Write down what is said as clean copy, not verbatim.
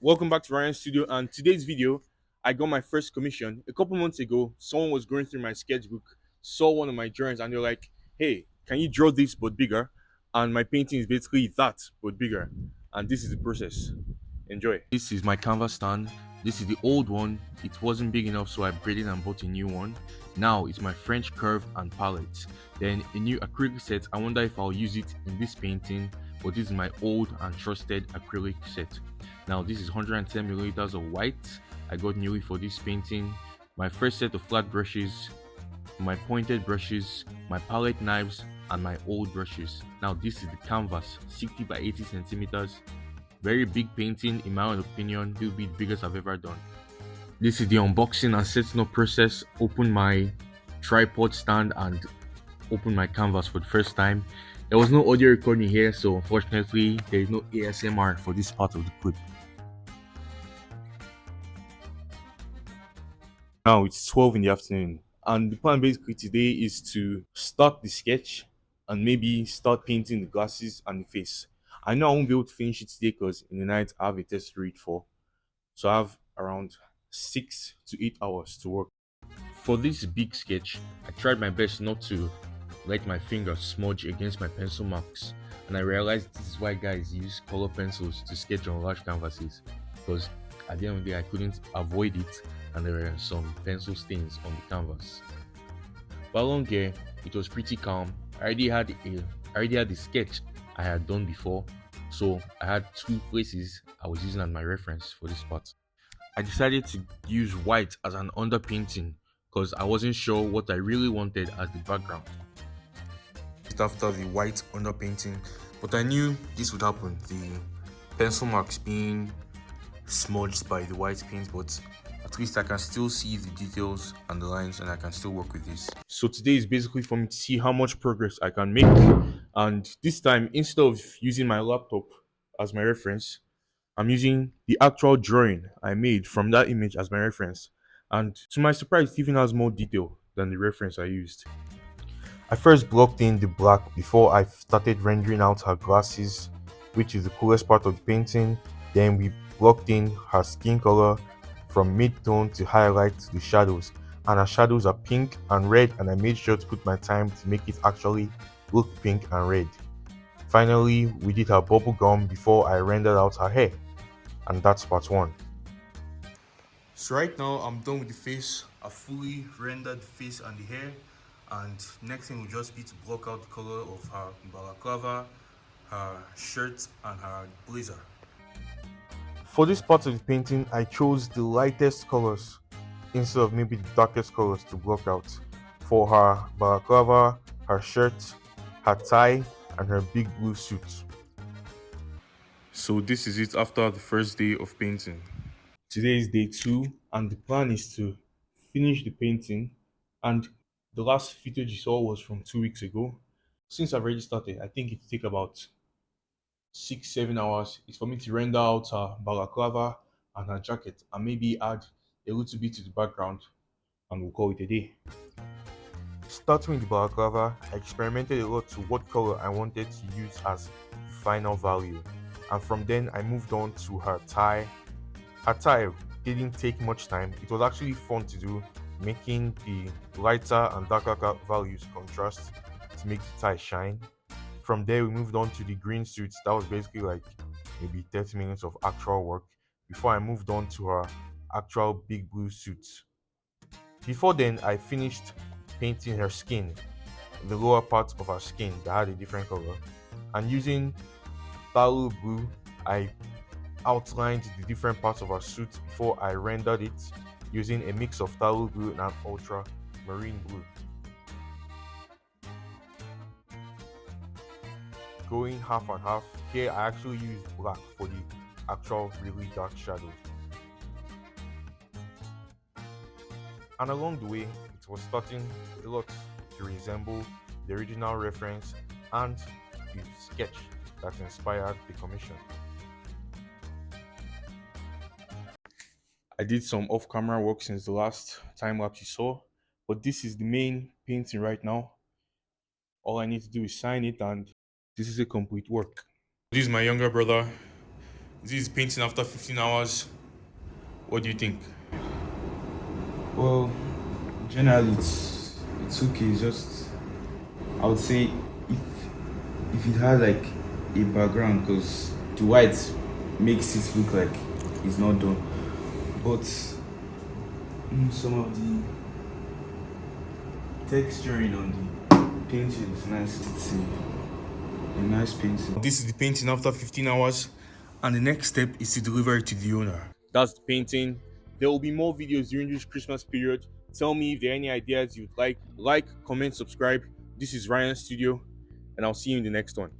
Welcome back to Ryan Studio. And today's video, I got my first commission a couple months ago. Someone was going through my sketchbook, saw one of my drawings, and they're like, "Hey, can you draw this but bigger?" And my painting is basically that but bigger. And this is the process. Enjoy. This is my canvas stand. This is the old one. It wasn't big enough, so I upgraded and bought a new one. Now it's my French curve and palette. Then a new acrylic set. I wonder if I'll use it in this painting, but this is my old and trusted acrylic set. Now this is 110 milliliters of white. I got newly for this painting. My first set of flat brushes, my pointed brushes, my palette knives, and my old brushes. Now this is the canvas, 60 by 80 centimeters. Very big painting, in my own opinion, will be the biggest I've ever done. This is the unboxing and setting up process. Open my tripod stand and open my canvas for the first time. There was no audio recording here, so unfortunately, there is no ASMR for this part of the clip. Now it's 12 in the afternoon, and the plan basically today is to start the sketch and maybe start painting the glasses and the face. I know I won't be able to finish it today because in the night I have a test to read for. So I have around 6 to 8 hours to work. For this big sketch, I tried my best not to let my fingers smudge against my pencil marks, and I realized this is why guys use color pencils to sketch on large canvases, because at the end of the day I couldn't avoid it and there were some pencil stains on the canvas. But along here, it was pretty calm. I already had the sketch I had done before, so I had two places I was using as my reference for this part. I decided to use white as an underpainting because I wasn't sure what I really wanted as the background. Just after the white underpainting, but I knew this would happen. The pencil marks being smudged by the white paint, but at least I can still see the details and the lines and I can still work with this. So today is basically for me to see how much progress I can make. And this time, instead of using my laptop as my reference, I'm using the actual drawing I made from that image as my reference. And to my surprise, it even has more detail than the reference I used. I first blocked in the black before I started rendering out her glasses, which is the coolest part of the painting. Then we blocked in her skin color from mid-tone to highlight to the shadows. And her shadows are pink and red, and I made sure to put my time to make it actually look pink and red. Finally, we did her bubble gum before I rendered out her hair, and that's part one. So right now I'm done with the face. I fully rendered the face and the hair, and next thing will just be to block out the color of her balaclava, her shirt, and her blazer. For this part of the painting, I chose the lightest colors instead of maybe the darkest colors to block out. For her balaclava, her shirt, her tie, and her big blue suit. So this is it after the first day of painting. Today is day two, and the plan is to finish the painting. And the last footage you saw was from 2 weeks ago. Since I've already started, I think it take about 6, 7 hours. It's for me to render out her balaclava and her jacket, and maybe add a little bit to the background, and we'll call it a day. Starting with the balaclava, I experimented a lot to what color I wanted to use as the final value, and from then I moved on to her tie. Her tie didn't take much time. It was actually fun to do, making the lighter and darker values contrast to make the tie shine. From there, we moved on to the green suits. That was basically like maybe 30 minutes of actual work before I moved on to her actual big blue suits. Before then, I finished painting her skin, the lower part of her skin that had a different color. And using phthalo blue, I outlined the different parts of her suit before I rendered it using a mix of phthalo blue and ultra marine blue. Going half and half, here I actually used black for the actual really dark shadows. And along the way, it was starting a lot to resemble the original reference and the sketch that inspired the commission. I did some off-camera work since the last time lapse you saw, but this is the main painting right now. All I need to do is sign it, and this is a complete work. This is my younger brother. Is this painting after 15 hours? What do you think? Well, generally it's okay. It's just I would say if it had like a background, because the white makes it look like it's not done. But some of the texturing on the painting is nice. It's a nice painting. This is the painting after 15 hours, and the next step is to deliver it to the owner. That's the painting. There will be more videos during this Christmas period. Tell me if there are any ideas you'd like. Like, comment, subscribe. This is Ryan Studio, and I'll see you in the next one.